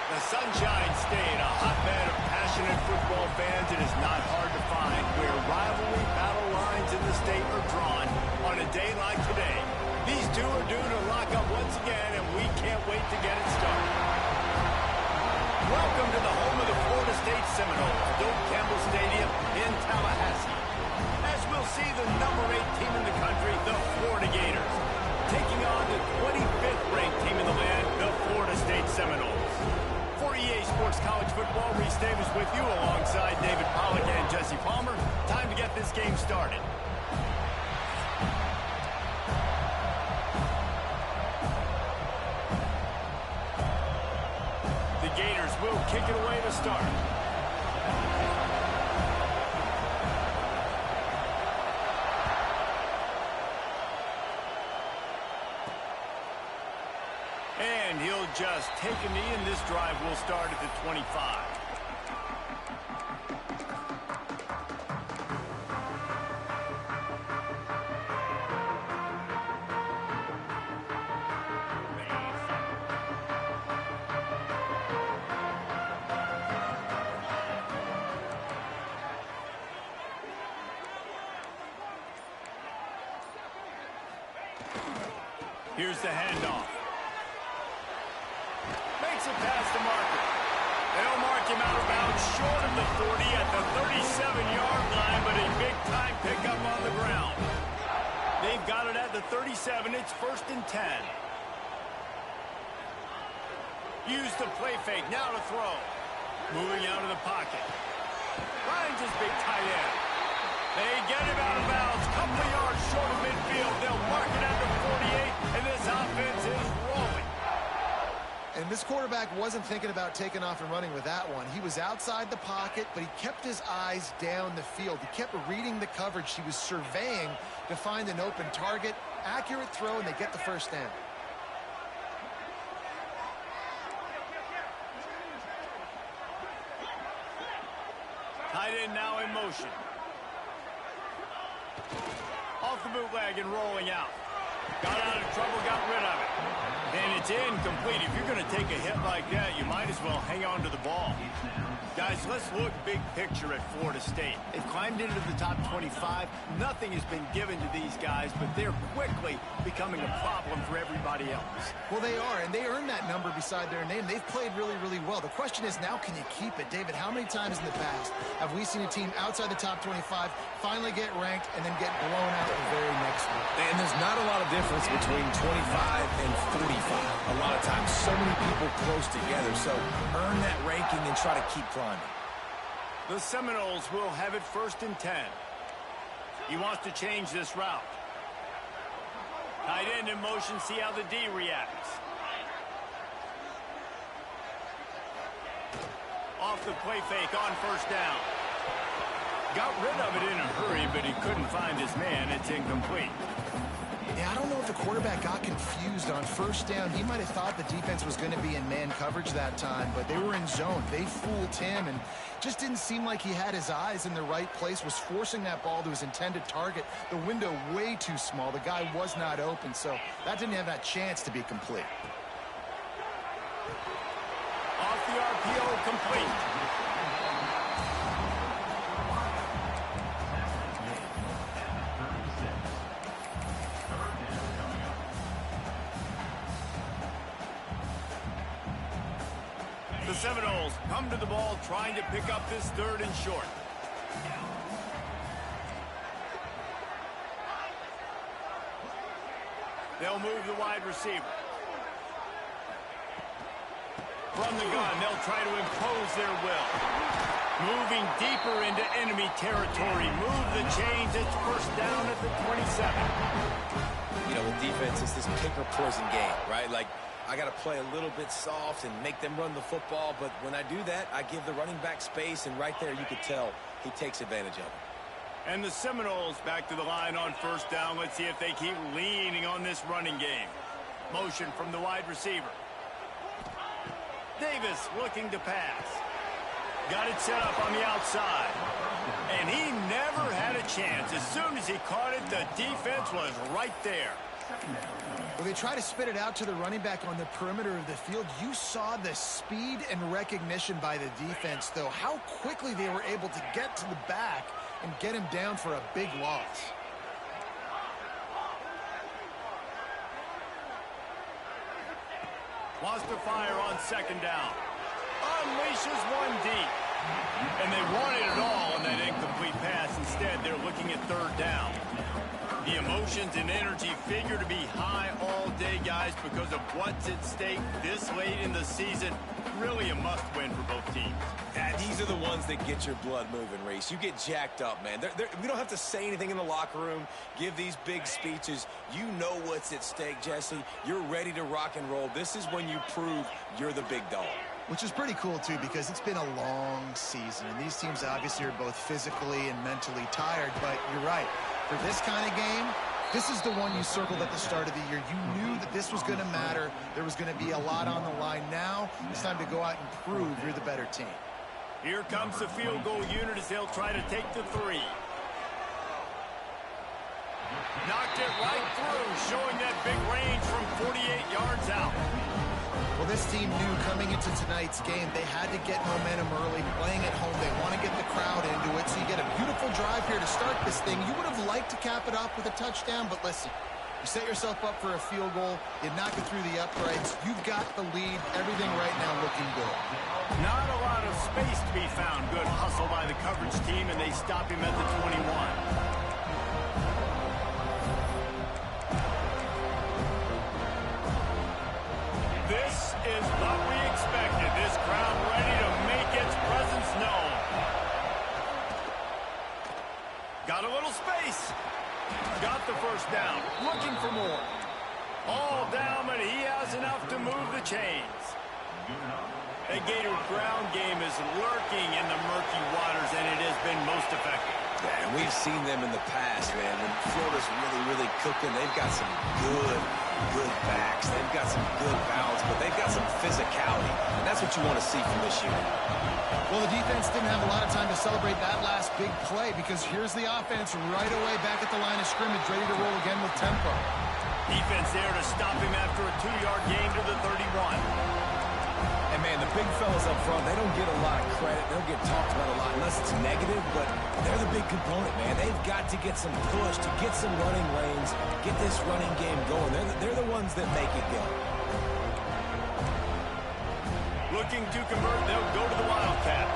The Sunshine State, a hotbed of passionate football fans. It is not hard to find where rivalry battle lines in the state are drawn on a day like today. These two are due to lock up once again, and we can't wait to get it started. Welcome to the home of the Florida State Seminoles, Doak Campbell Stadium in Tallahassee. As we'll see the number 8 team in the country, the Florida Gators, taking on the 25th ranked team in the land, the Florida State Seminoles. For EA Sports College Football, Reese Davis with you alongside David Pollack and Jesse Palmer. Time to get this game started. The Gators will kick it away to start. And he'll just take a knee, and this drive will start at the 25. Here's the handoff. Makes it past the marker. They'll mark him out of bounds short of the 40 at the 37-yard line, but a big-time pickup on the ground. They've got it at the 37. It's 1st and 10. Use the play fake. Now to throw. Moving out of the pocket. Finds his big tight end. They get him out of bounds. Couple of yards short of midfield. They'll mark it at the 48, and this offense is rolling. And this quarterback wasn't thinking about taking off and running with that one. He was outside the pocket, but he kept his eyes down the field. He kept reading the coverage. He was surveying to find an open target. Accurate throw, and they get the first down. Tight end now in motion. Off the bootleg and rolling out. Got out of trouble, got rid of it. And it's incomplete. If you're going to take a hit like that, you might as well hang on to the ball. Guys, let's look big picture at Florida State. They've climbed into the top 25. Nothing has been given to these guys, but they're quickly becoming a problem for everybody else. Well, they are, and they earned that number beside their name. They've played really, really well. The question is, now can you keep it? David, how many times in the past have we seen a team outside the top 25 finally get ranked and then get blown out the very next week? And there's not a lot of difference between 25 and 45. A lot of times, so many people close together. So earn that ranking and try to keep climbing. The Seminoles will have it 1st and 10. He wants to change this route. Tight end in motion, see how the D reacts. Off the play fake on 1st down. Got rid of it in a hurry, but he couldn't find his man. It's incomplete. Yeah, I don't know if the quarterback got confused on 1st down. He might have thought the defense was going to be in man coverage that time, but they were in zone. They fooled him, and just didn't seem like he had his eyes in the right place, was forcing that ball to his intended target. The window way too small. The guy was not open, so that didn't have that chance to be complete. Off the RPO, complete. The Seminoles come to the ball trying to pick up this 3rd and short. They'll move the wide receiver. From the gun, they'll try to impose their will. Moving deeper into enemy territory. Move the chains. It's 1st down at the 27. You know, with defense, it's this pick or poison game, right? Like, I got to play a little bit soft and make them run the football, but when I do that, I give the running back space, and right there you could tell he takes advantage of it. And the Seminoles back to the line on 1st down. Let's see if they keep leaning on this running game. Motion from the wide receiver. Davis looking to pass. Got it set up on the outside. And he never had a chance. As soon as he caught it, the defense was right there. Well, they try to spit it out to the running back on the perimeter of the field. You saw the speed and recognition by the defense, though, how quickly they were able to get to the back and get him down for a big loss. Wants to fire on second down. Unleashes one deep. And they wanted it all on that incomplete pass. Instead, they're looking at third down. The emotions and energy figure to be high all day, guys, because of what's at stake this late in the season. Really a must-win for both teams. Yeah, these are the ones that get your blood moving, Reese. You get jacked up, man. We don't have to say anything in the locker room, give these big speeches. You know what's at stake, Jesse. You're ready to rock and roll. This is when you prove you're the big dog. Which is pretty cool, too, because it's been a long season. And these teams obviously are both physically and mentally tired. But you're right. For this kind of game, this is the one you circled at the start of the year. You knew that this was going to matter. There was going to be a lot on the line. Now it's time to go out and prove you're the better team. Here comes the field goal unit as they'll try to take the three. Knocked it right through, showing that big range from 48 yards out. Well, this team knew coming into tonight's game they had to get momentum early, playing at home. They want to get the crowd into it, so you get a beautiful drive here to start this thing. You would have liked to cap it off with a touchdown, but listen, you set yourself up for a field goal, you knock it through the uprights, you've got the lead, everything right now looking good. Not a lot of space to be found. Good hustle by the coverage team, and they stop him at the 21. This is what we expected. This crowd ready to make its presence known. Got a little space. Got the first down. Looking for more. All down, but he has enough to move the chains. The Gator ground game is lurking in the murky waters, and it has been most effective. Yeah, and we've seen them in the past, man. When Florida's really cooking, they've got some good backs. They've got some good balance, but they've got some physicality, and that's what you want to see from this unit. Well, the defense didn't have a lot of time to celebrate that last big play because here's the offense right away back at the line of scrimmage, ready to roll again with tempo. Defense there to stop him after a 2-yard gain to the 31. And, man, the big fellas up front, they don't get a lot of credit. They don't get talked about a lot unless it's negative, but they're the big component, man. They've got to get some push, to get some running lanes, get this running game going. They're the ones that make it go. Looking to convert, they'll go to the Wildcat.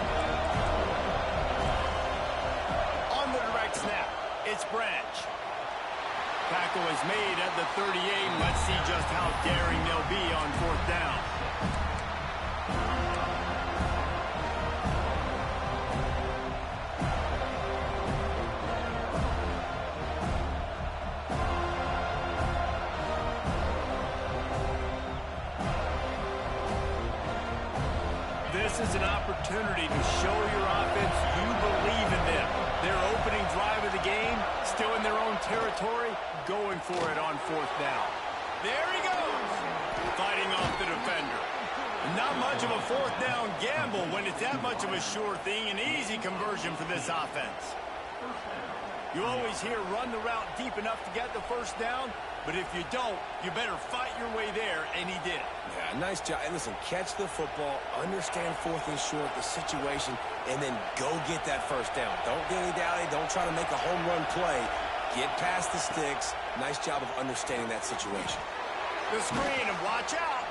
On the direct snap, it's Branch. Tackle is made at the 38, and let's see just how daring they'll be on fourth down. This is an opportunity to show your offense you believe in them. Their opening drive of the game, still in their own territory, going for it on fourth down. There he goes, fighting off the defender. Not much of a fourth down gamble when it's that much of a sure thing, an easy conversion for this offense. You always hear run the route deep enough to get the first down, but if you don't, you better fight your way there, and he did. Yeah, nice job. And listen, catch the football, understand fourth and short, the situation, and then go get that first down. Don't dilly-dally. Don't try to make a home run play. Get past the sticks. Nice job of understanding that situation. The screen, and watch out.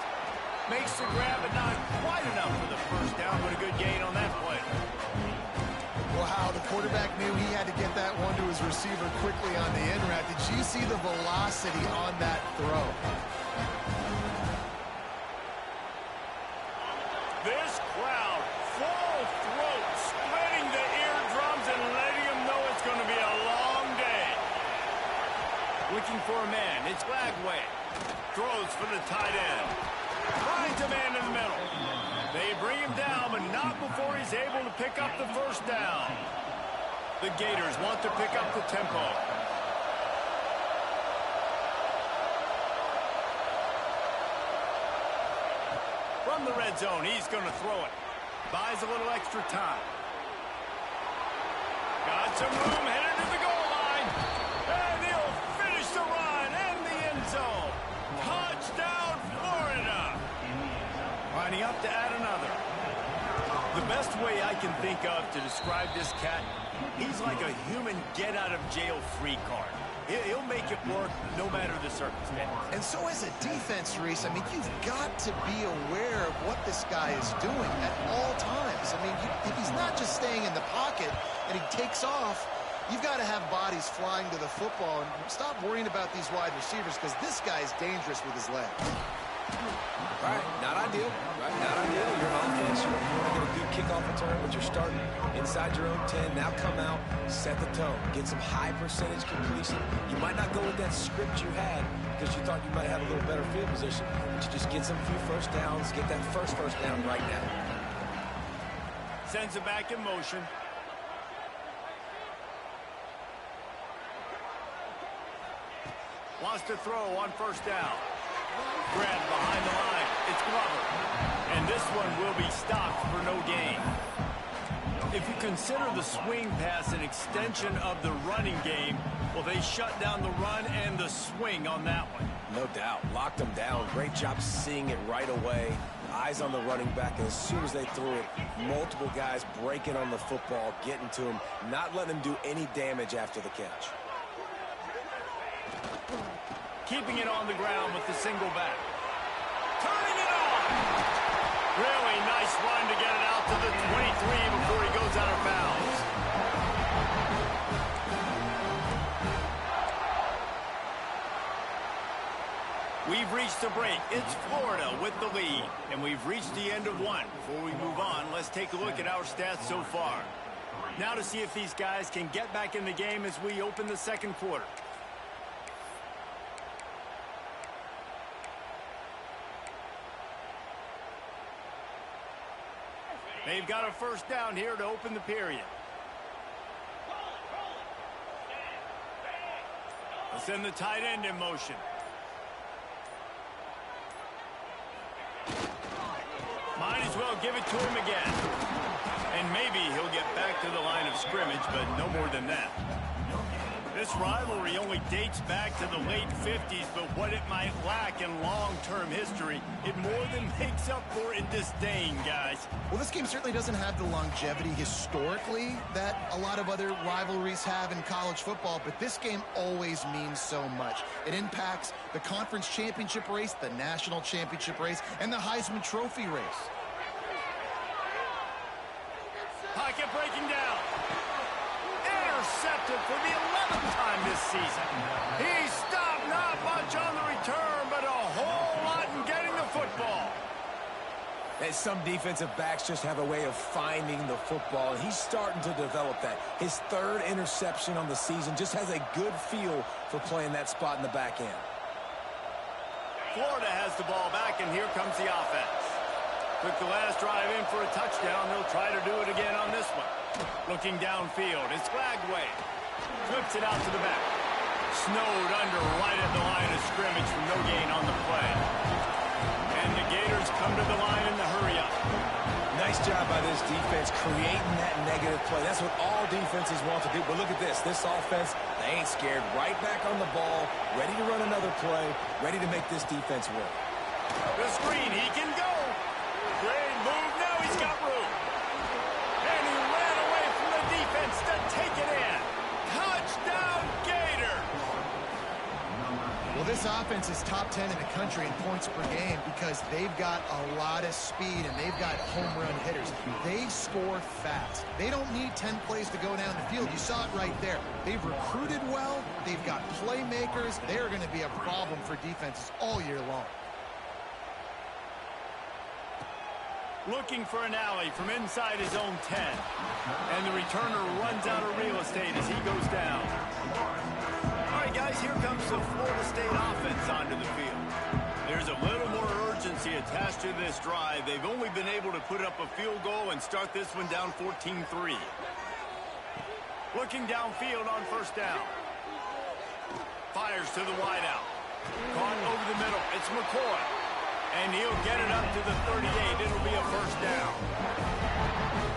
Makes the grab, but not quite enough for the first down, but a good gain on that play. Well, how the quarterback knew he had to get that one to his receiver quickly on the in route. Did you see the velocity on that throw? This crowd, full throat, splitting the eardrums and letting them know it's going to be a long day. Looking for a man, it's Lagway. Throws for the tight end. Finds a man in the middle. They bring him down, but not before he's able to pick up the first down. The Gators want to pick up the tempo. From the red zone, he's going to throw it. Buys a little extra time. Got some room, headed to the goal line. And he'll finish the run in the end zone. can think of to describe this cat. He's like a human get-out-of-jail-free card. He'll make it work no matter the circumstance. And so as a defense, Reese, I mean, you've got to be aware of what this guy is doing at all times. I mean, if he's not just staying in the pocket and he takes off, you've got to have bodies flying to the football and stop worrying about these wide receivers because this guy's dangerous with his legs. Right, not ideal. Right, not ideal. You're an offense. You want to get a good kickoff return, but you're starting inside your own 10. Now come out, set the tone, get some high percentage completion. You might not go with that script you had because you thought you might have a little better field position, but you just get some few first downs, get that first down right now. Sends it back in motion. Wants to throw on first down. Grab behind the line. It's Glover. And this one will be stopped for no gain. If you consider the swing pass an extension of the running game, well, they shut down the run and the swing on that one. No doubt. Locked them down. Great job seeing it right away. Eyes on the running back, and as soon as they threw it, multiple guys breaking on the football, getting to him, not letting him do any damage after the catch. Keeping it on the ground with the single back. Turning it on! Really nice run to get it out to the 23 before he goes out of bounds. We've reached the break. It's Florida with the lead. And we've reached the end of one. Before we move on, let's take a look at our stats so far. Now to see if these guys can get back in the game as we open the second quarter. They've got a first down here to open the period. They'll send the tight end in motion. Might as well give it to him again. And maybe he'll get back to the line of scrimmage, but no more than that. This rivalry only dates back to the late 50s, but what it might lack in long-term history, it more than makes up for in disdain, guys. Well, this game certainly doesn't have the longevity historically that a lot of other rivalries have in college football, but this game always means so much. It impacts the conference championship race, the national championship race, and the Heisman Trophy race. Pocket breaking down. Intercepted for the 11th time this season. He stopped not much on the return, but a whole lot in getting the football. And some defensive backs just have a way of finding the football, and he's starting to develop that. His third interception on the season, just has a good feel for playing that spot in the back end. Florida has the ball back, and here comes the offense. Took the last drive in for a touchdown. They'll try to do it again on this one. Looking downfield, it's Flagway. Flips it out to the back. Snowed under right at the line of scrimmage from no gain on the play. And the Gators come to the line in the hurry up. Nice job by this defense creating that negative play. That's what all defenses want to do. But look at this. This offense, they ain't scared. Right back on the ball, ready to run another play, ready to make this defense work. The screen, he can go. Great move. Now he's got room. And he ran away from the defense to take it in. Touchdown, Gators. Well, this offense is top 10 in the country in points per game because they've got a lot of speed and they've got home run hitters. They score fast. They don't need 10 plays to go down the field. You saw it right there. They've recruited well. They've got playmakers. They're going to be a problem for defenses all year long. Looking for an alley from inside his own 10. And the returner runs out of real estate as he goes down. All right, guys, here comes the Florida State offense onto the field. There's a little more urgency attached to this drive. They've only been able to put up a field goal and start this one down 14-3. Looking downfield on first down. Fires to the wideout. Caught over the middle. It's McCoy. And he'll get it up to the 38. It'll be a first down.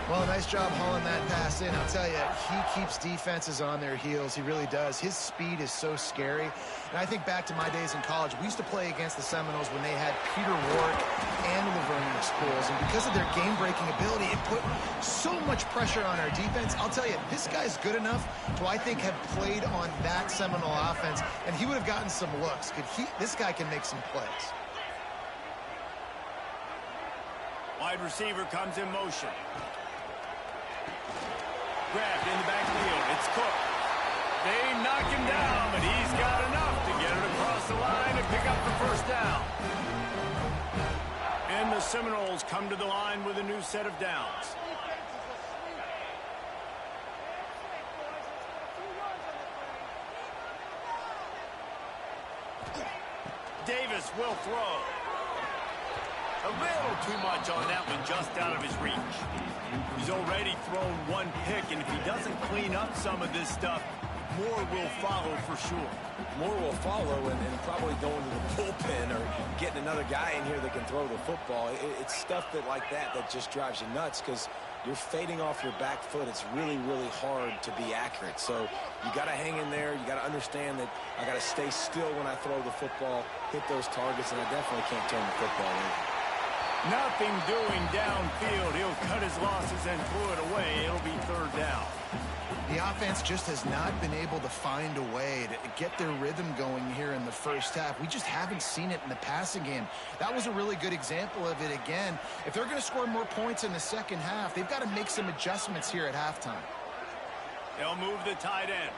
Well, nice job hauling that pass in. I'll tell you, he keeps defenses on their heels. He really does. His speed is so scary. And I think back to my days in college, we used to play against the Seminoles when they had Peter Warrick and Laverne Schools. And because of their game-breaking ability, it put so much pressure on our defense. I'll tell you, this guy's good enough to, I think, have played on that Seminole offense, and he would have gotten some looks. This guy can make some plays. Wide receiver comes in motion. Grabbed in the backfield. It's Cook. They knock him down, but he's got enough to get it across the line and pick up the first down. And the Seminoles come to the line with a new set of downs. Davis will throw. A little too much on that one, just out of his reach. He's already thrown one pick, and if he doesn't clean up some of this stuff, more will follow for sure. More will follow, and probably going to the bullpen or getting another guy in here that can throw the football. It's stuff like that just drives you nuts because you're fading off your back foot. It's really, really hard to be accurate. So you got to hang in there. You got to understand that I got to stay still when I throw the football, hit those targets, and I definitely can't turn the football over. Nothing doing downfield. He'll cut his losses and throw it away. It'll be third down. The offense just has not been able to find a way to get their rhythm going here in the first half. We just haven't seen it in the passing game. That was a really good example of it again. If they're going to score more points in the second half, they've got to make some adjustments here at halftime. They'll move the tight end.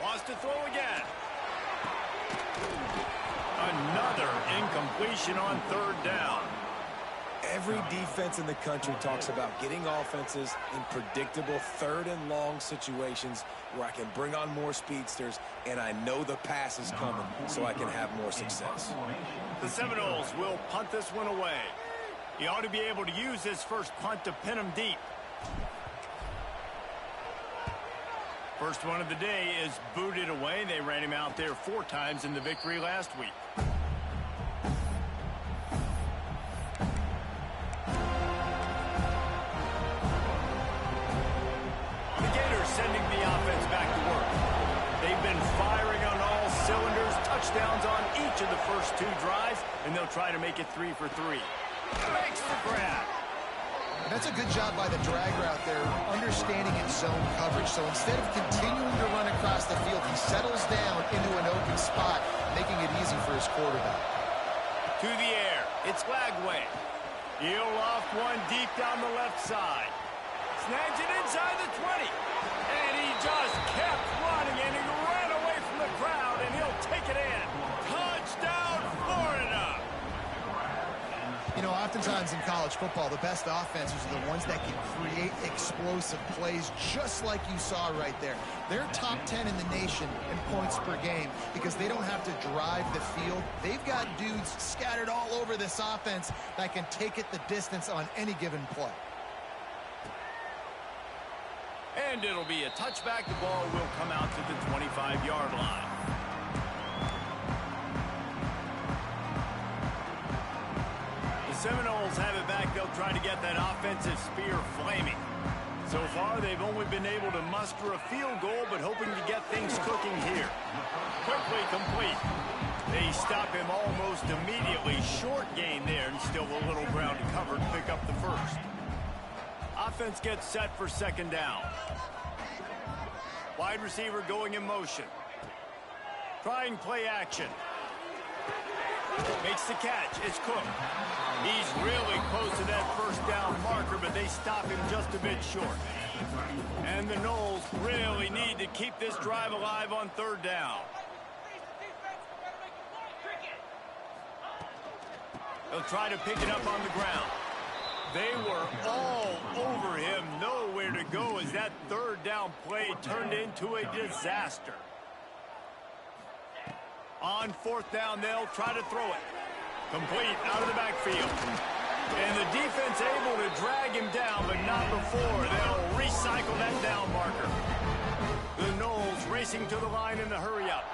Wants to throw again. Another incompletion on third down. Every defense in the country talks about getting offenses in predictable third and long situations where I can bring on more speedsters and I know the pass is coming so I can have more success. The Seminoles will punt this one away. He ought to be able to use his first punt to pin him deep. First one of the day is booted away. They ran him out there 4 times in the victory last week. The Gators sending the offense back to work. They've been firing on all cylinders, touchdowns on each of the first 2 drives, and they'll try to make it 3 for 3. Makes the grab. And that's a good job by the drag route there, understanding its zone coverage. So instead of continuing to run across the field, he settles down into an open spot, making it easy for his quarterback. To the air, it's Lagway. He'll loft one deep down the left side. Snags it inside the 20. And he just kept running, and he ran away from the crowd, and he'll take it in. Touchdown, Florida! You know, oftentimes in college football, the best offenses are the ones that can create explosive plays, just like you saw right there. They're top 10 in the nation in points per game because they don't have to drive the field. They've got dudes scattered all over this offense that can take it the distance on any given play. And it'll be a touchback. The ball will come out to the 25-yard line. Seminoles have it back. They'll try to get that offensive spear flaming. So far, they've only been able to muster a field goal, but hoping to get things cooking here. Quickly complete. They stop him almost immediately. Short gain there, and still a little ground covered. Pick up the first. Offense gets set for second down. Wide receiver going in motion. Trying play action. Makes the catch. It's Cook. He's really close to that first down marker, but they stop him just a bit short. And the Noles really need to keep this drive alive on third down. They'll try to pick it up on the ground. They were all over him. Nowhere to go as that third down play turned into a disaster. On fourth down, they'll try to throw it. Complete out of the backfield. And the defense able to drag him down, but not before. They'll recycle that down marker. The Noles racing to the line in the hurry-up.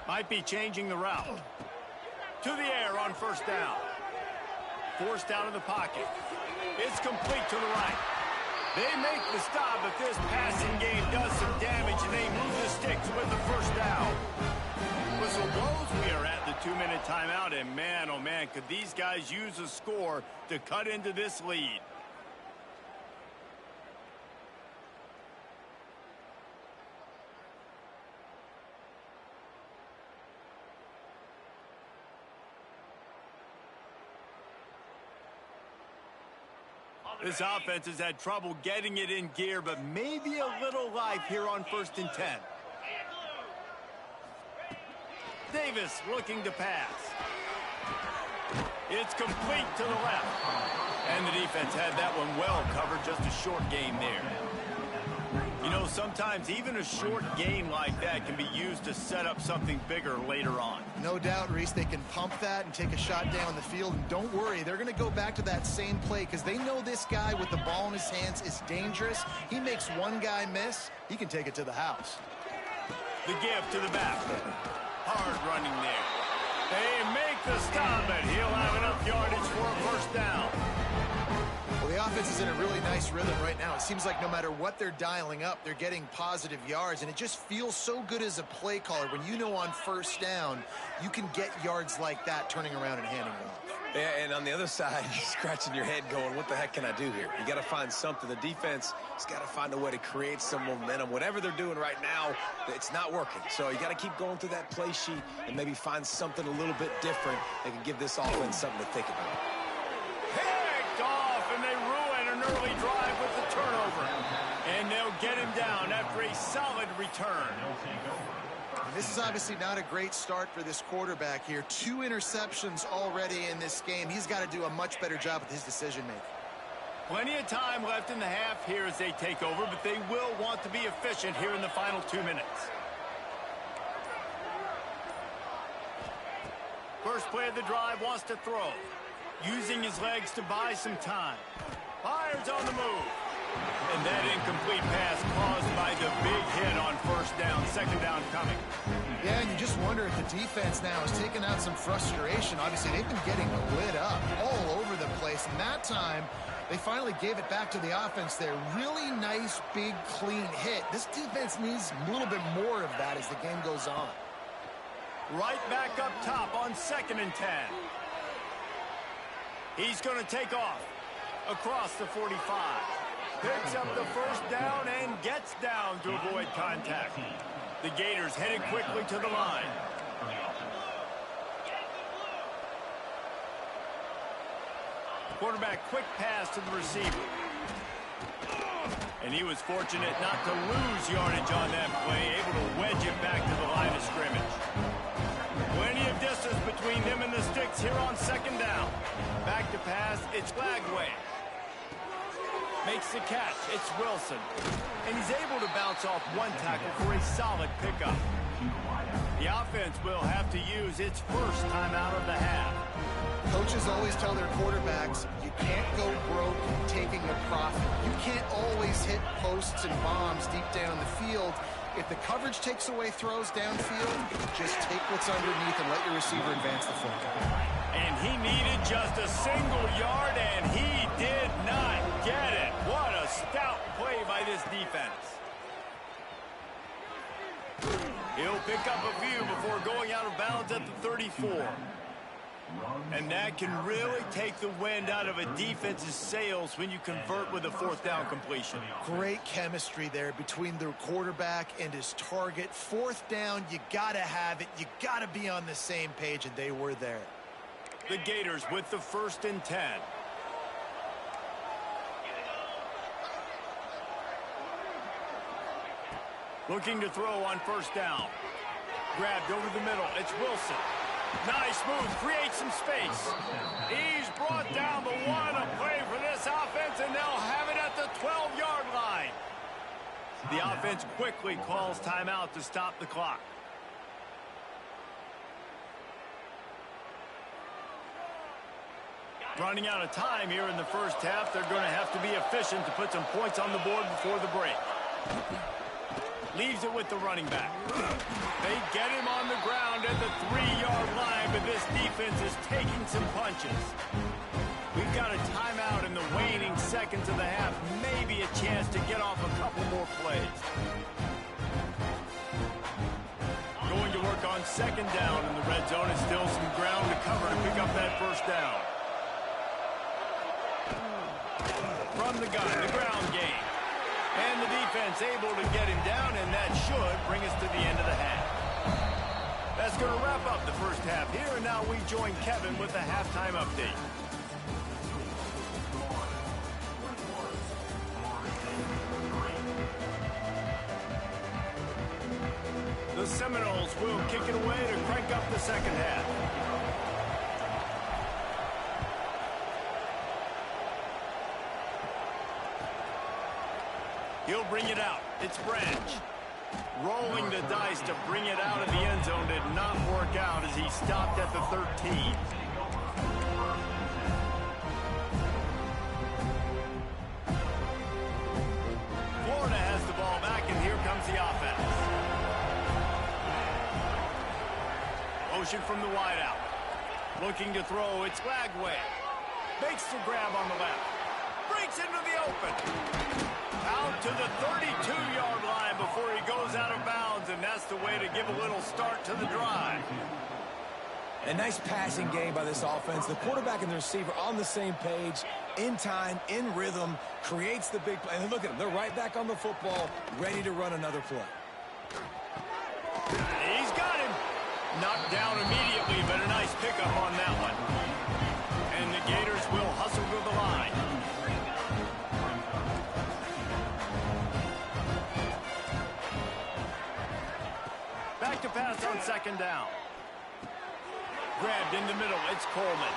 Might be changing the route. To the air on first down. forced out of the pocket. It's complete to the right. They make the stop, but this passing game does some damage, and they move the sticks with the first down. Whistle blows. We are at the 2-minute timeout, and man, oh man, could these guys use a score to cut into this lead. This offense has had trouble getting it in gear, but maybe a little life here on 1st and 10. Davis looking to pass. It's complete to the left. And the defense had that one well covered, just a short gain there. You know, sometimes even a short gain like that can be used to set up something bigger later on. No doubt, Reese, they can pump that and take a shot down the field. And don't worry, they're going to go back to that same play because they know this guy with the ball in his hands is dangerous. He makes one guy miss, he can take it to the house. The give to the back. Hard running there. They make the stop, but he'll have enough yardage for a first down. Well, the offense is in a really nice rhythm right now. It seems like no matter what they're dialing up, they're getting positive yards, and it just feels so good as a play caller when you know on 1st down you can get yards like that turning around and handing it off. Yeah, and on the other side, you're scratching your head going, what the heck can I do here? You got to find something. The defense has got to find a way to create some momentum. Whatever they're doing right now, it's not working. So you got to keep going through that play sheet and maybe find something a little bit different that can give this offense something to think about. Picked off, and they ruin an early drive with the turnover. And they'll get him down after a solid return. This is obviously not a great start for this quarterback here. 2 interceptions already in this game. He's got to do a much better job with his decision-making. Plenty of time left in the half here as they take over, but they will want to be efficient here in the final 2 minutes. First play of the drive, wants to throw. Using his legs to buy some time. Fires on the move. And that incomplete pass caused by the big hit on 1st down, 2nd down coming. Yeah, and you just wonder if the defense now is taking out some frustration. Obviously, they've been getting lit up all over the place. And that time, they finally gave it back to the offense there. Really nice, big, clean hit. This defense needs a little bit more of that as the game goes on. Right back up top on 2nd and 10. He's going to take off across the 45. Picks up the 1st down and gets down to avoid contact. The Gators headed quickly to the line. Quarterback quick pass to the receiver. And he was fortunate not to lose yardage on that play, able to wedge it back to the line of scrimmage. Plenty of distance between them and the sticks here on 2nd down. Back to pass, it's Lagway. Makes the catch, it's Wilson. And he's able to bounce off one tackle for a solid pickup. The offense will have to use its first timeout of the half. Coaches always tell their quarterbacks, you can't go broke taking a profit. You can't always hit posts and bombs deep down the field. If the coverage takes away throws downfield, just take what's underneath and let your receiver advance the football. And he needed just a single yard, and he did not get it. What a stout play by this defense. He'll pick up a few before going out of bounds at the 34. And that can really take the wind out of a defense's sails when you convert with a 4th down completion. Great chemistry there between the quarterback and his target. 4th down, you got to have it. You got to be on the same page, and they were there. The Gators with the 1st and 10. Looking to throw on 1st down. Grabbed over the middle. It's Wilson. Nice move. Creates some space. He's brought down, but what a play for this offense, and they'll have it at the 12-yard line. The offense quickly calls timeout to stop the clock. Running out of time here in the 1st half. They're going to have to be efficient to put some points on the board before the break. Leaves it with the running back. They get him on the ground at the 3-yard line, but this defense is taking some punches. We've got a timeout in the waning seconds of the half. Maybe a chance to get off a couple more plays. Going to work on second down in the red zone. It's still some ground to cover to pick up that first down. From the gun, the ground game. And the defense able to get him down, and that should bring us to the end of the half. That's going to wrap up the first half here, and now we join Kevin with the halftime update. The Seminoles will kick it away to crank up the second half. He'll bring it out. It's Branch. Rolling the dice to bring it out of the end zone did not work out as he stopped at the 13. Florida has the ball back, and here comes the offense. Motion from the wideout. Looking to throw. It's Lagway. Makes the grab on the left. Breaks into the open. Out to the 32-yard line before he goes out of bounds, and that's the way to give a little start to the drive. A nice passing game by this offense. The quarterback and the receiver on the same page, in time, in rhythm, creates the big play. And look at them. They're right back on the football, ready to run another play. He's got him. Knocked down immediately, but a nice pickup on that one. And the Gators will hustle to the line. Back to pass on second down. Grabbed in the middle. It's Coleman.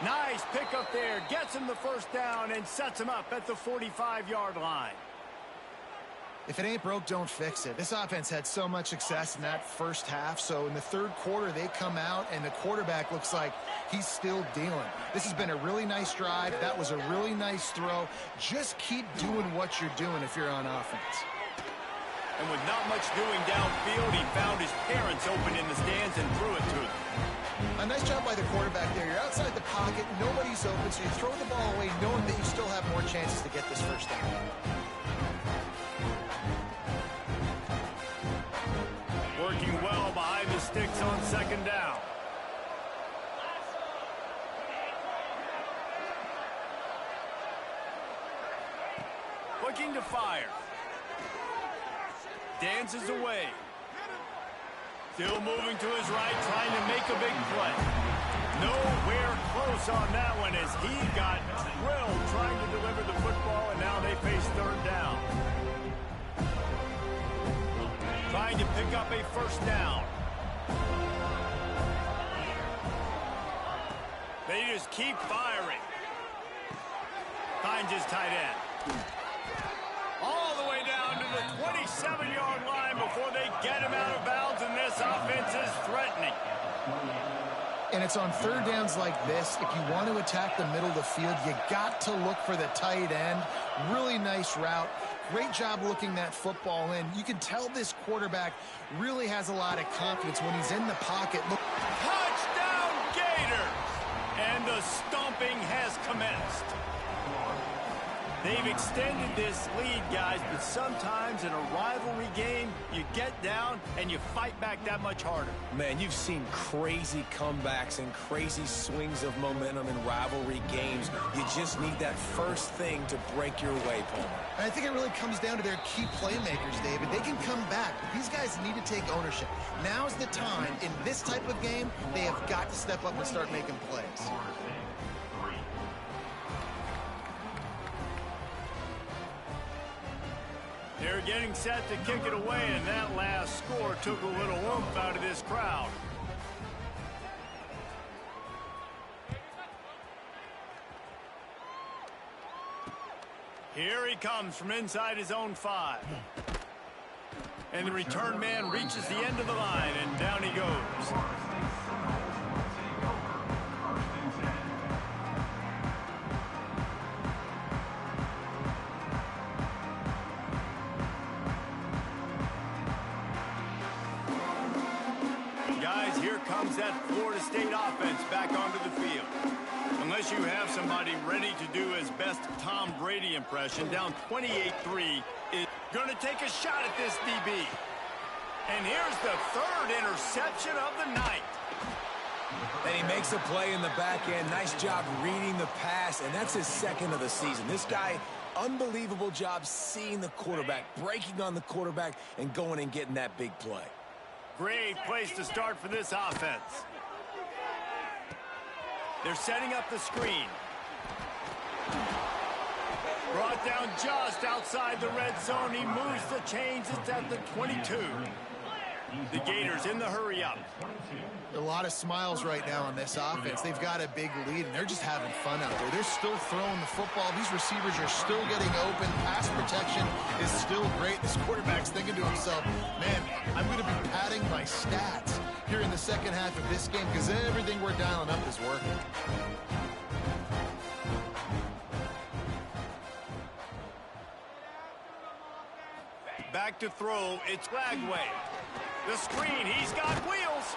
Nice pickup there. Gets him the first down and sets him up at the 45-yard line. If it ain't broke, don't fix it. This offense had so much success in that first half, so in the third quarter, they come out, and the quarterback looks like he's still dealing. This has been a really nice drive. That was a really nice throw. Just keep doing what you're doing if you're on offense. And with not much doing downfield, he found his parents open in the stands and threw it to them. A nice job by the quarterback there. You're outside the pocket, nobody's open, so you throw the ball away knowing that you still have more chances to get this first down. Working well behind the sticks on second down. Looking to fire. Dances away. Still moving to his right, trying to make a big play. Nowhere close on that one as he got drilled trying to deliver the football, and now they face third down. Trying to pick up a first down. They just keep firing. Finds his tight end. All the way down to the 27-yard line before they get him out of bounds, and this offense is threatening. And it's on third downs like this. If you want to attack the middle of the field, you got to look for the tight end. Really nice route. Great job looking that football in. You can tell this quarterback really has a lot of confidence when he's in the pocket. Look. Touchdown, Gators! And the stomping has commenced. They've extended this lead, guys, but sometimes in a rivalry game, you get down and you fight back that much harder. Man, you've seen crazy comebacks and crazy swings of momentum in rivalry games. You just need that first thing to break your way, Palmer. And I think it really comes down to their key playmakers, David. They can come back. These guys need to take ownership. Now's the time. In this type of game, they have got to step up and start making plays. They're getting set to kick it away, and that last score took a little oomph out of this crowd. Here he comes from inside his own 5. And the return man reaches the end of the line, and down he goes. comes that Florida State offense back onto the field. Unless you have somebody ready to do his best Tom Brady impression, down 28-3 is going to take a shot at this DB. And here's the third interception of the night. And he makes a play in the back end. Nice job reading the pass, and that's his second of the season. This guy, unbelievable job seeing the quarterback, breaking on the quarterback, and going and getting that big play. Great place to start for this offense. They're setting up the screen. Brought down just outside the red zone. He moves the chains. It's at the 22. The Gators in the hurry up. A lot of smiles right now on this offense. They've got a big lead, and they're just having fun out there. They're still throwing the football. These receivers are still getting open. Pass protection is still great. This quarterback's thinking to himself, man, I'm going to be padding my stats here in the second half of this game because everything we're dialing up is working. Back to throw. It's Flagway. The screen. He's got wheels.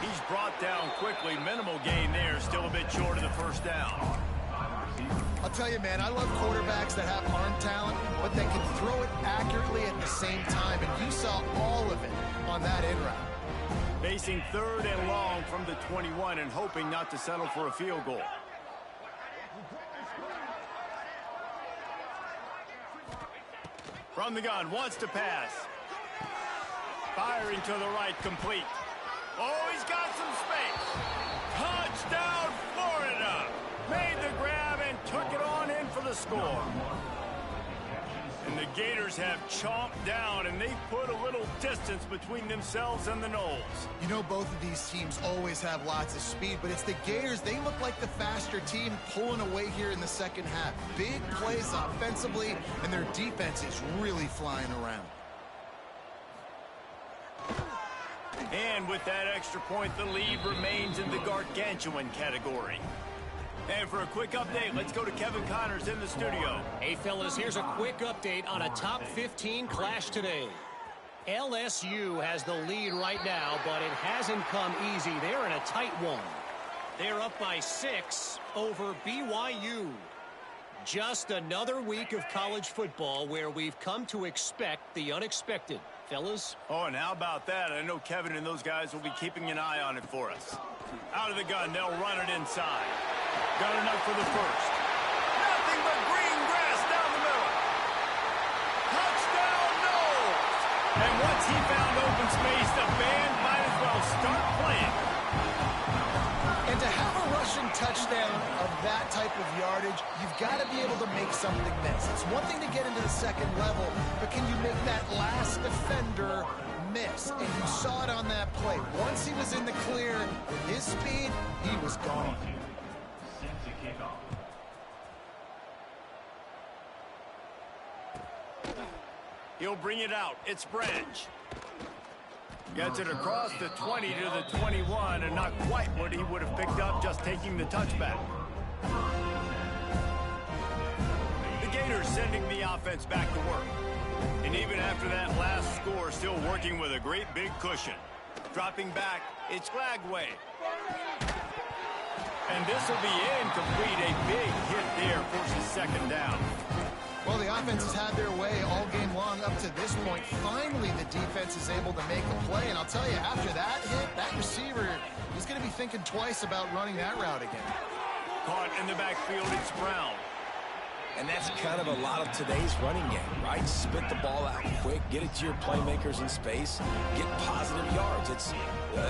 He's brought down quickly. Minimal gain there. Still a bit short of the first down. I'll tell you, man, I love quarterbacks that have arm talent, but they can throw it accurately at the same time, and you saw all of it on that in route. Facing third and long from the 21 and hoping not to settle for a field goal. From the gun, wants to pass. Firing to the right, complete. Oh, he's got some space. Touchdown, Florida. Made the grab and took it on in for the score. And the Gators have chomped down, and they've put a little distance between themselves and the Noles. You know, both of these teams always have lots of speed, but it's the Gators. They look like the faster team pulling away here in the second half. Big plays offensively, and their defense is really flying around. And with that extra point, the lead remains in the gargantuan category. And for a quick update, let's go to Kevin Connors in the studio. Hey, fellas, here's a quick update on a top 15 clash today. LSU has the lead right now, but it hasn't come easy. They're in a tight one. They're up by 6 over BYU. Just another week of college football where we've come to expect the unexpected. Fellas? Oh, and how about that? I know Kevin and those guys will be keeping an eye on it for us. Out of the gun, they'll run it inside. Got enough for the first. Nothing but green grass down the middle. Touchdown, Noles! And once he found open space, the band might as well start playing. And to have a rushing touchdown of that type of yardage, you've got to be able to make something miss. It's one thing to get into the second level, but can you make that last defender miss? And you saw it on that play. Once he was in the clear, with his speed, he was gone. He'll bring it out. It's Branch. Gets it across the 20 to the 21, and not quite what he would have picked up just taking the touchback. The Gators sending the offense back to work. And even after that last score, still working with a great big cushion. Dropping back, it's Flagway. And this will be incomplete. A big hit there, forces second down. Well, the offense has had their way all game long up to this point. Finally, the defense is able to make a play. And I'll tell you, after that hit, that receiver is going to be thinking twice about running that route again. Caught in the backfield, it's Brown. And that's kind of a lot of today's running game, right? Spit the ball out quick, get it to your playmakers in space, get positive yards. It's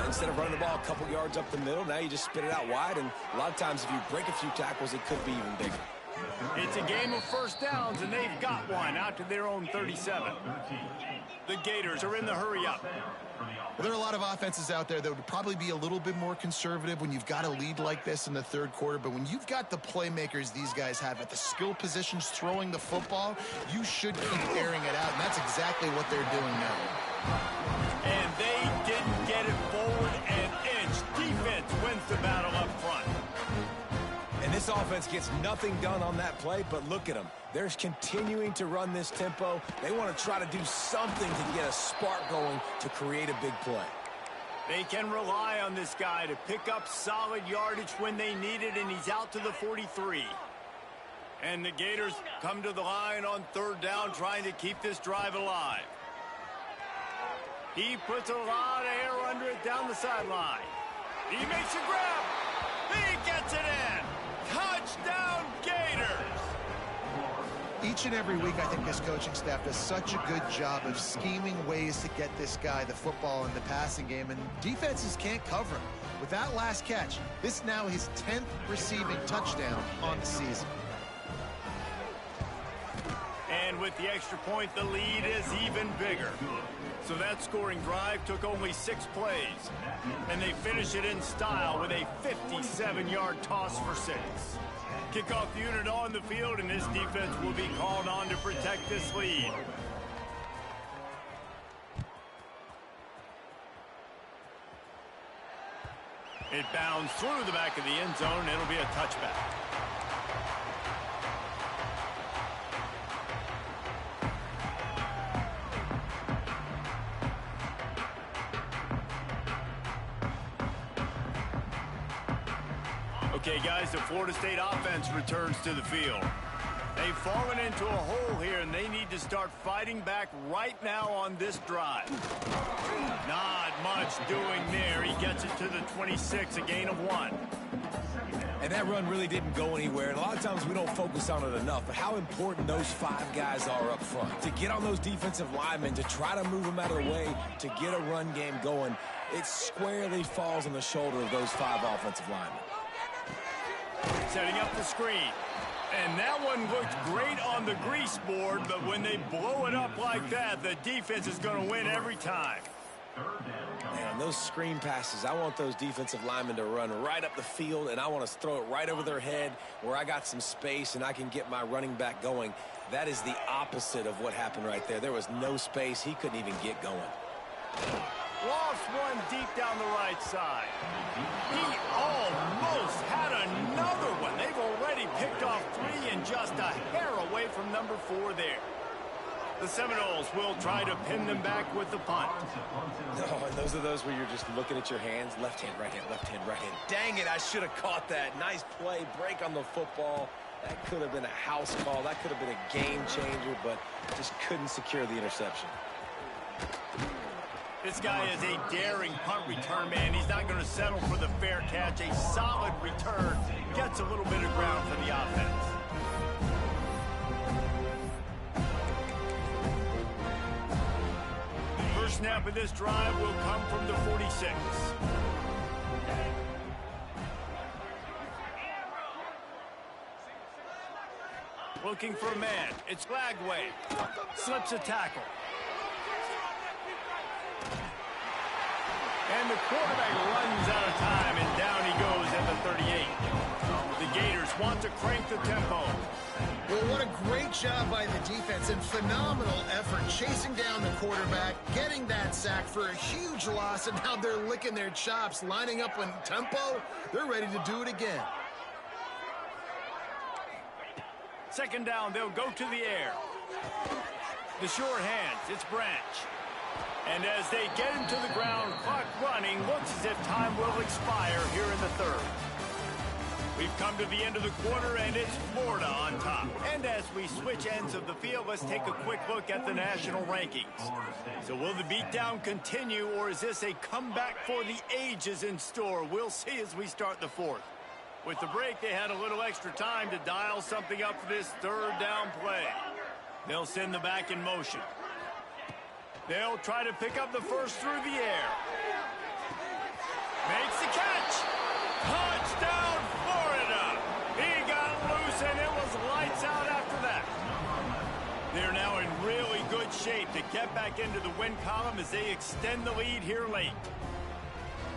instead of running the ball a couple yards up the middle, now you just spit it out wide. And a lot of times if you break a few tackles, it could be even bigger. It's a game of first downs, and they've got one out to their own 37. The Gators are in the hurry-up. Well, there are a lot of offenses out there that would probably be a little bit more conservative when you've got a lead like this in the third quarter. But when you've got the playmakers these guys have at the skill positions throwing the football, you should keep airing it out. And that's exactly what they're doing now. And they didn't get it forward an inch. Defense wins the battle up front. And this offense gets nothing done on that play, but look at them. They're continuing to run this tempo. They want to try to do something to get a spark going to create a big play. They can rely on this guy to pick up solid yardage when they need it, and he's out to the 43. And the Gators come to the line on 3rd down, trying to keep this drive alive. He puts a lot of air under it down the sideline. He makes a grab. He gets it in. Touchdown, Gators! Each and every week, I think this coaching staff does such a good job of scheming ways to get this guy the football in the passing game, and defenses can't cover him. With that last catch, this now his 10th receiving touchdown on the season. And with the extra point, the lead is even bigger. So that scoring drive took only 6 plays. And they finish it in style with a 57-yard toss for 6. Kickoff unit on the field, and this defense will be called on to protect this lead. It bounds through the back of the end zone. It'll be a touchback. Okay, guys, the Florida State offense returns to the field. They've fallen into a hole here, and they need to start fighting back right now on this drive. Not much doing there. He gets it to the 26, a gain of 1. And that run really didn't go anywhere. And a lot of times we don't focus on it enough, but how important those 5 guys are up front. To get on those defensive linemen, to try to move them out of the way, to get a run game going, it squarely falls on the shoulder of those 5 offensive linemen. Setting up the screen. And that one looked great on the grease board, but when they blow it up like that, the defense is going to win every time. Man, those screen passes, I want those defensive linemen to run right up the field, and I want to throw it right over their head where I got some space and I can get my running back going. That is the opposite of what happened right there. There was no space. He couldn't even get going. Lost one deep down the right side. He almost had another one. They've already picked off 3 and just a hair away from number 4 there. The Seminoles will try to pin them back with the punt. No, and those are those where you're just looking at your hands. Left hand, right hand, left hand, right hand. Dang it, I should have caught that. Nice play, break on the football. That could have been a house call. That could have been a game changer, but just couldn't secure the interception. This guy is a daring punt return man. He's not going to settle for the fair catch. A solid return gets a little bit of ground for the offense. First snap of this drive will come from the 46. Looking for a man. It's Lagway. Slips a tackle. And the quarterback runs out of time, and down he goes at the 38. The Gators want to crank the tempo. Well, what a great job by the defense and phenomenal effort chasing down the quarterback, getting that sack for a huge loss, and now they're licking their chops, lining up in tempo. They're ready to do it again. Second down, they'll go to the air. The short hands, it's Branch. And as they get him to the ground, clock running, looks as if time will expire here in the 3rd. We've come to the end of the quarter, and it's Florida on top. And as we switch ends of the field, let's take a quick look at the national rankings. So will the beatdown continue, or is this a comeback for the ages in store? We'll see as we start the 4th. With the break, they had a little extra time to dial something up for this 3rd down play. They'll send the back in motion. They'll try to pick up the first through the air. Makes the catch. Touchdown, Florida. He got loose, and it was lights out after that. They're now in really good shape to get back into the win column as they extend the lead here late.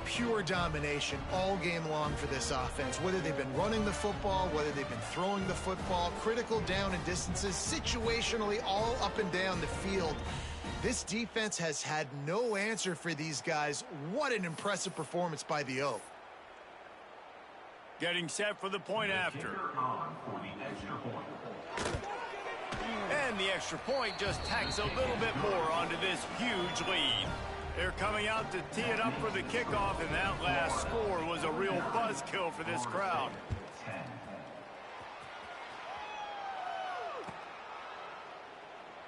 Pure domination all game long for this offense. Whether they've been running the football, whether they've been throwing the football, critical down and distances, situationally all up and down the field. This defense has had no answer for these guys. What an impressive performance by the O. Getting set for the point after. And the extra point just tacks a little bit more onto this huge lead. They're coming out to tee it up for the kickoff, and that last score was a real buzzkill for this crowd.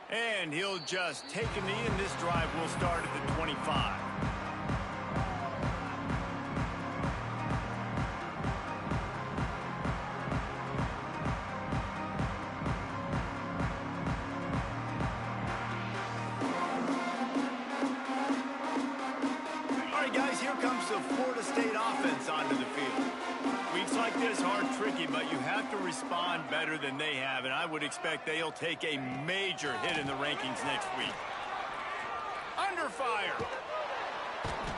And he'll just take a knee, and this drive will start at the 25. Florida State offense onto the field. Weeks like this are tricky, but you have to respond better than they have, and I would expect they'll take a major hit in the rankings next week. Under fire.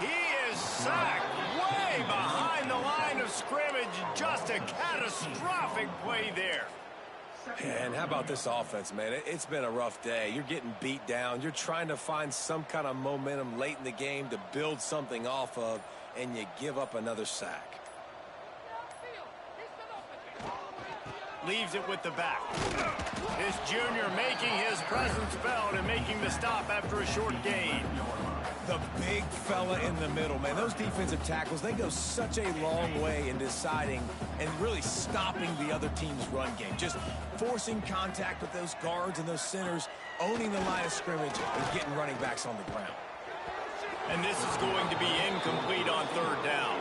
He is sacked way behind the line of scrimmage. Just a catastrophic play there. And how about this offense, man? It's been a rough day. You're getting beat down. You're trying to find some kind of momentum late in the game to build something off of, and you give up another sack. Leaves it with the back. This junior making his presence felt and making the stop after a short gain. The big fella in the middle, man. Those defensive tackles, they go such a long way in deciding and really stopping the other team's run game. Just forcing contact with those guards and those centers, owning the line of scrimmage, and getting running backs on the ground. And this is going to be incomplete on third down.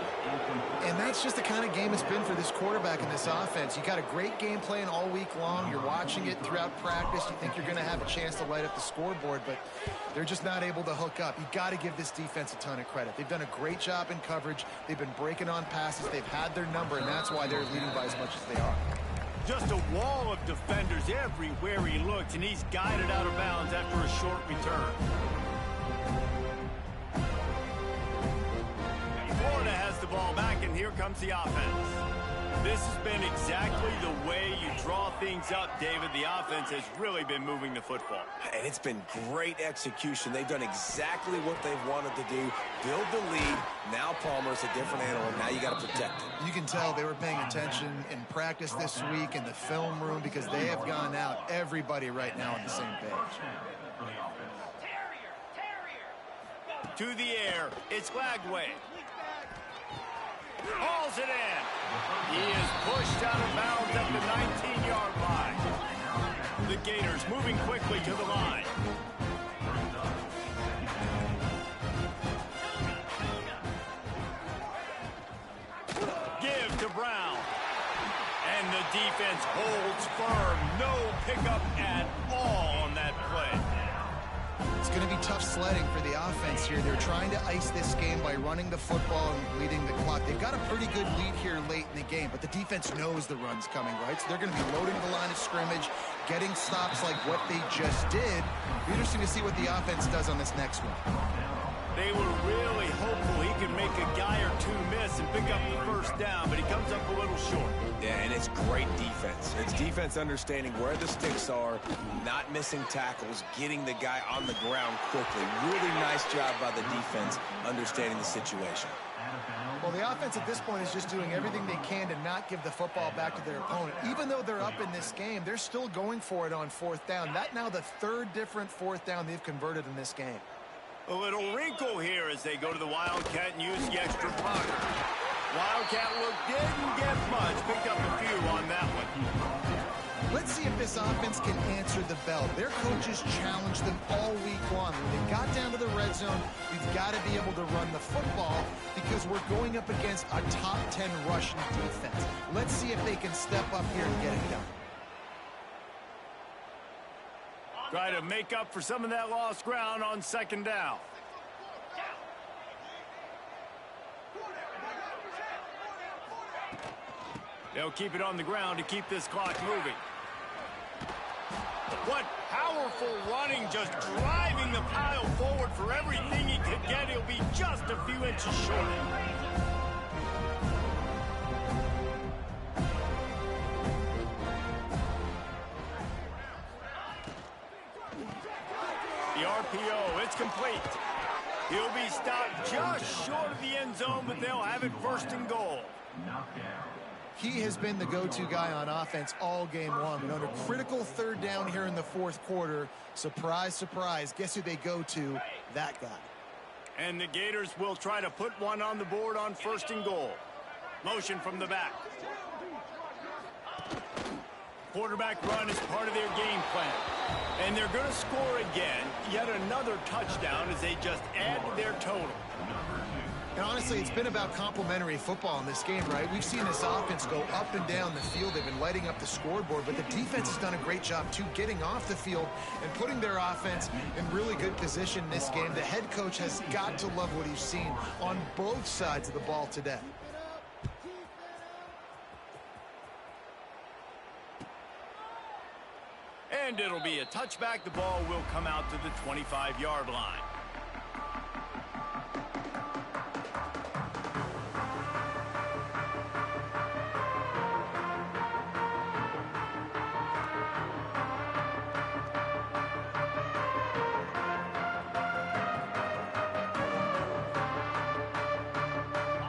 And that's just the kind of game it's been for this quarterback in this offense. You got a great game plan all week long. You're watching it throughout practice. You think you're going to have a chance to light up the scoreboard, but they're just not able to hook up. You got to give this defense a ton of credit. They've done a great job in coverage. They've been breaking on passes. They've had their number, and that's why they're leading by as much as they are. Just a wall of defenders everywhere he looked, and he's guided out of bounds after a short return. Florida has the ball back, and here comes the offense. This has been exactly the way you draw things up, David. The offense has really been moving the football. And it's been great execution. They've done exactly what they've wanted to do. Build the lead. Now Palmer's a different animal. Now you got to protect it. You can tell they were paying attention in practice this week in the film room because they have gone out, everybody right now on the same page. To the air, it's Lagway. Hauls it in. He is pushed out of bounds at the 19-yard line. The Gators moving quickly to the line. Give to Brown. And the defense holds firm. No pickup at all on that play. It's going to be tough sledding for the offense here. They're trying to ice this game by running the football and leading the clock. They've got a pretty good lead here late in the game, but the defense knows the run's coming, right? So they're going to be loading the line of scrimmage, getting stops like what they just did. It'll be interesting to see what the offense does on this next one. They were really hopeful he could make a guy or two miss and pick up the first down, but he comes up a little short. Yeah, and it's great defense. It's defense understanding where the sticks are, not missing tackles, getting the guy on the ground quickly. Really nice job by the defense understanding the situation. Well, the offense at this point is just doing everything they can to not give the football back to their opponent. Even though they're up in this game, they're still going for it on fourth down. That now the third different fourth down they've converted in this game. A little wrinkle here as they go to the Wildcat and use the extra blocker. Wildcat look didn't get much. Picked up a few on that one. Let's see if this offense can answer the bell. Their coaches challenged them all week long. When they got down to the red zone, we've got to be able to run the football because we're going up against a top 10 rushing defense. Let's see if they can step up here and get it done. Try to make up for some of that lost ground on second down. They'll keep it on the ground to keep this clock moving. What powerful running, just driving the pile forward for everything he could get. He'll be just a few inches short. The RPO, it's complete. He'll be stopped just short of the end zone, but they'll have it first and goal. He has been the go-to guy on offense all game long. And on a critical third down here in the fourth quarter, surprise, surprise, guess who they go to? That guy. And the Gators will try to put one on the board on 1st and goal. Motion from the back. Quarterback run is part of their game plan. And they're going to score again, yet another touchdown as they just add to their total. And honestly, it's been about complementary football in this game, right? We've seen this offense go up and down the field. They've been lighting up the scoreboard, but the defense has done a great job, too, getting off the field and putting their offense in really good position in this game. The head coach has got to love what he's seen on both sides of the ball today. And it'll be a touchback. The ball will come out to the 25-yard line.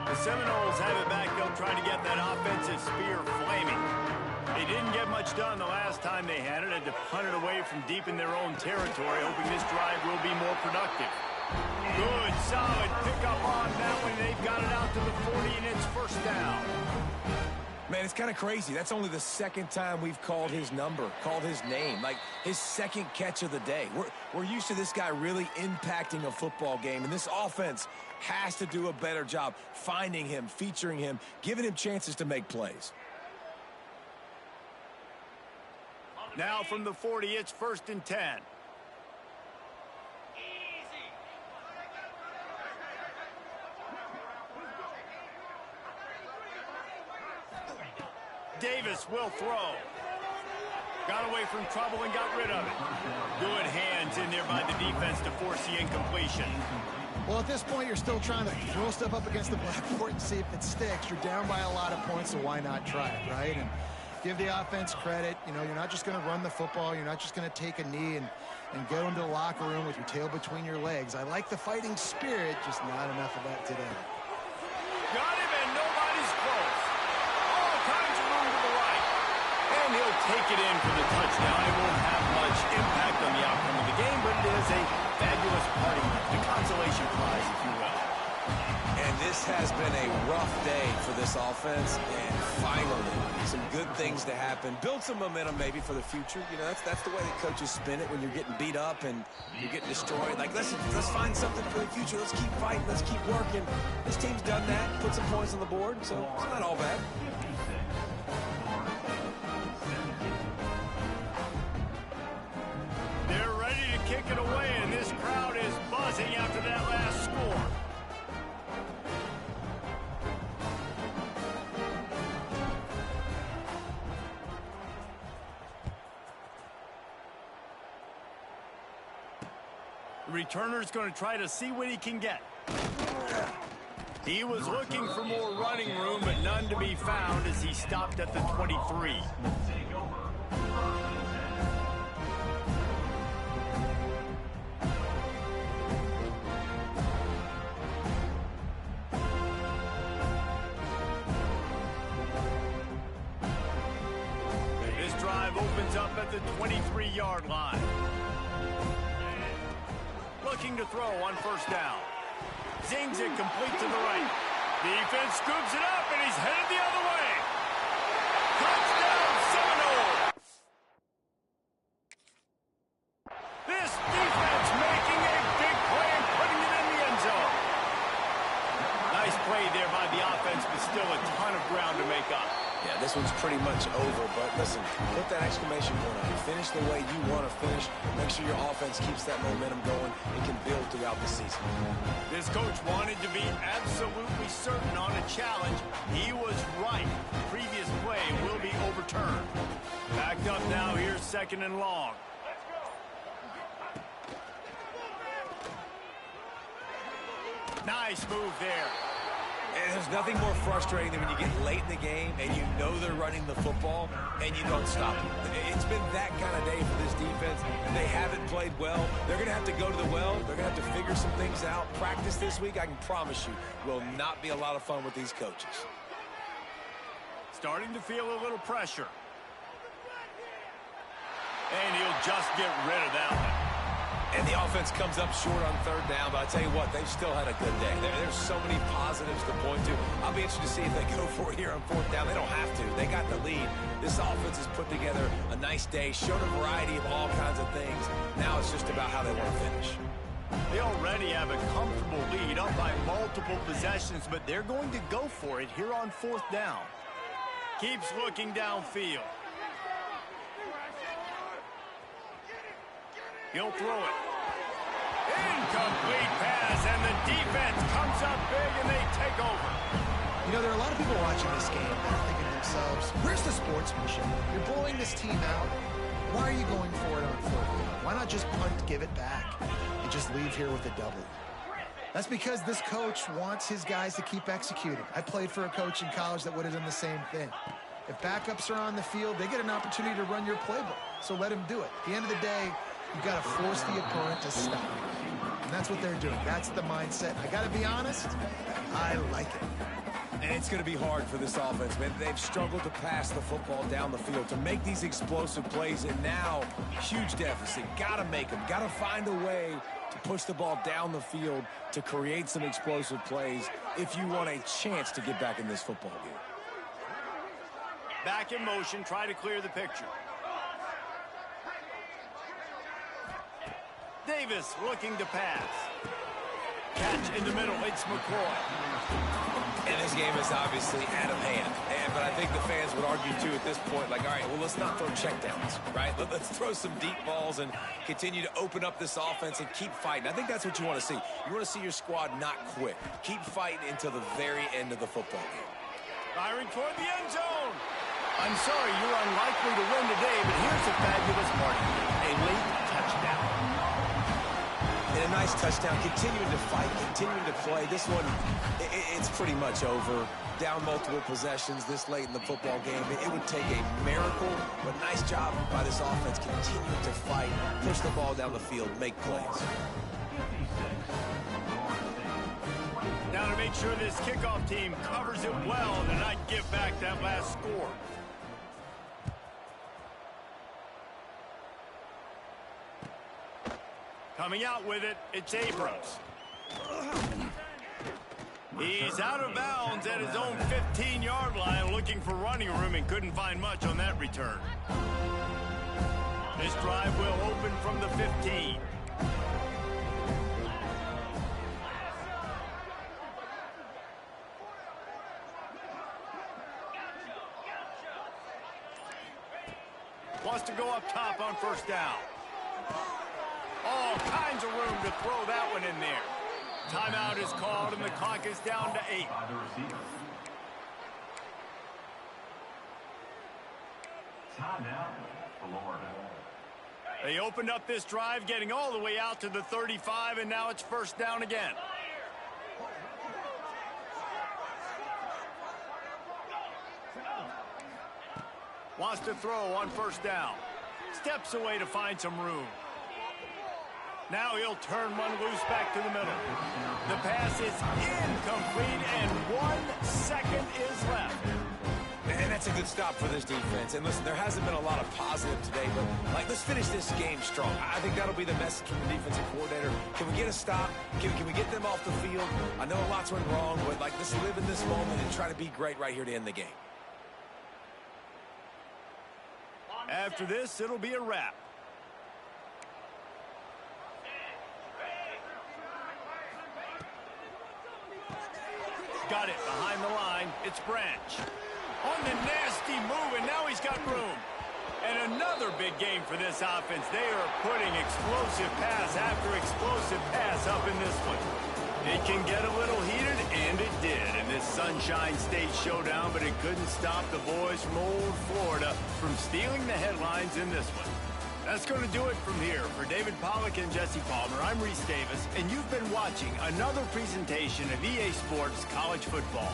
The Seminoles have it back. They'll try to get that offensive spear flaming. They didn't get much done the last time they had it. Had to punt it away from deep in their own territory, hoping this drive will be more productive. Good, solid pickup on that one. They've got it out to the 40, and it's 1st down. Man, it's kind of crazy. That's only the 2nd time we've called his number, called his name, like his 2nd catch of the day. We're used to this guy really impacting a football game, and this offense has to do a better job finding him, featuring him, giving him chances to make plays. Now from the 40, it's 1st and 10. Davis will throw. Got away from trouble and got rid of it. Good hands in there by the defense to force the incompletion. Well, at this point, you're still trying to throw stuff up against the blackboard and see if it sticks. You're down by a lot of points, so why not try it, right? And give the offense credit. You know, you're not just going to run the football. You're not just going to take a knee and go into the locker room with your tail between your legs. I like the fighting spirit, just not enough of that today. Got him, and nobody's close. All kinds of room to the right. And he'll take it in for the touchdown. It won't have much impact on the outcome of the game, but it is a fabulous parting gift, a consolation prize, if you will. And this has been a rough day for this offense, and finally, some good things to happen. Build some momentum maybe for the future. You know, that's the way that coaches spin it when you're getting beat up and you're getting destroyed. Like, let's find something for the future. Let's keep fighting. Let's keep working. This team's done that, put some points on the board, so it's not all bad. They're ready to kick it away, and this crowd is buzzing after that last score. The returner's going to try to see what he can get. He was looking for more running room, but none to be found as he stopped at the 23. This drive opens up at the 23-yard line. Looking to throw on 1st down. Zings it complete to the right. Defense scoops it up, and he's headed the other way. Touchdown, Seminoles! This defense making a big play and putting it in the end zone. Nice play there by the offense, but still a ton of ground to make up. Yeah, this one's pretty much over, but listen, put that exclamation point on it. Finish the way you want to finish. Make sure your offense keeps that momentum going and can build throughout the season. This coach wanted to be absolutely certain on a challenge. He was right. The previous play will be overturned. Backed up now. Here's 2nd and long. Nice move there. And there's nothing more frustrating than when you get late in the game and you know they're running the football and you don't stop them. It's been that kind of day for this defense. They haven't played well. They're going to have to go to the well. They're going to have to figure some things out. Practice this week, I can promise you, will not be a lot of fun with these coaches. Starting to feel a little pressure. And he'll just get rid of that one. And the offense comes up short on third down, but I tell you what, they've still had a good day. There's so many positives to point to. I'll be interested to see if they go for it here on fourth down. They don't have to. They got the lead. This offense has put together a nice day, showed a variety of all kinds of things. Now it's just about how they want to finish. They already have a comfortable lead up by multiple possessions, but they're going to go for it here on fourth down. Keeps looking downfield. He'll throw it. Incomplete pass, and the defense comes up big, and they take over. You know, there are a lot of people watching this game that are thinking to themselves, where's the sportsmanship? You're blowing this team out. Why are you going for it on fourth down? Why not just punt, give it back, and just leave here with a W? That's because this coach wants his guys to keep executing. I played for a coach in college that would have done the same thing. If backups are on the field, they get an opportunity to run your playbook, so let them do it. At the end of the day, you've got to force the opponent to stop. And that's what they're doing. That's the mindset. I got to be honest, I like it. And it's going to be hard for this offense, man. They've struggled to pass the football down the field, to make these explosive plays, and now, huge deficit. Got to make them. Got to find a way to push the ball down the field to create some explosive plays if you want a chance to get back in this football game. Back in motion, try to clear the picture. Davis looking to pass. Catch in the middle, it's McCoy. And this game is obviously out of hand. But I think the fans would argue, too, at this point, like, all right, well, let's not throw checkdowns, right? Let's throw some deep balls and continue to open up this offense and keep fighting. I think that's what you want to see. You want to see your squad not quit. Keep fighting until the very end of the football game. Firing toward the end zone. I'm sorry, you're unlikely to win today, but here's the fabulous part. A late touchdown. And a nice touchdown, continuing to fight, continuing to play. This one, it's pretty much over. Down multiple possessions this late in the football game. It would take a miracle, but nice job by this offense continuing to fight, push the ball down the field, make plays. Now to make sure this kickoff team covers it well and not give back that last score. Coming out with it, it's Abrams. He's out of bounds at his own 15-yard line, looking for running room and couldn't find much on that return. This drive will open from the 15. Wants to go up top on first down. All kinds of room to throw that one in there. Timeout is called, and the clock is down to 8. They opened up this drive, getting all the way out to the 35, and now it's first down again. Wants to throw on first down. Steps away to find some room. Now he'll turn one loose back to the middle. The pass is incomplete, and 1 second is left. And that's a good stop for this defense. And listen, there hasn't been a lot of positive today, but let's finish this game strong. I think that'll be the message from the defensive coordinator. Can we get a stop? Can we get them off the field? I know lots went wrong, but let's live in this moment and try to be great right here to end the game. After this, it'll be a wrap. Got it behind the line. It's Branch. On the nasty move, and now he's got room. And another big game for this offense. They are putting explosive pass after explosive pass up in this one. It can get a little heated, and it did in this Sunshine State showdown, but it couldn't stop the boys from old Florida from stealing the headlines in this one. That's going to do it from here. For David Pollack and Jesse Palmer, I'm Reese Davis, and you've been watching another presentation of EA Sports College Football.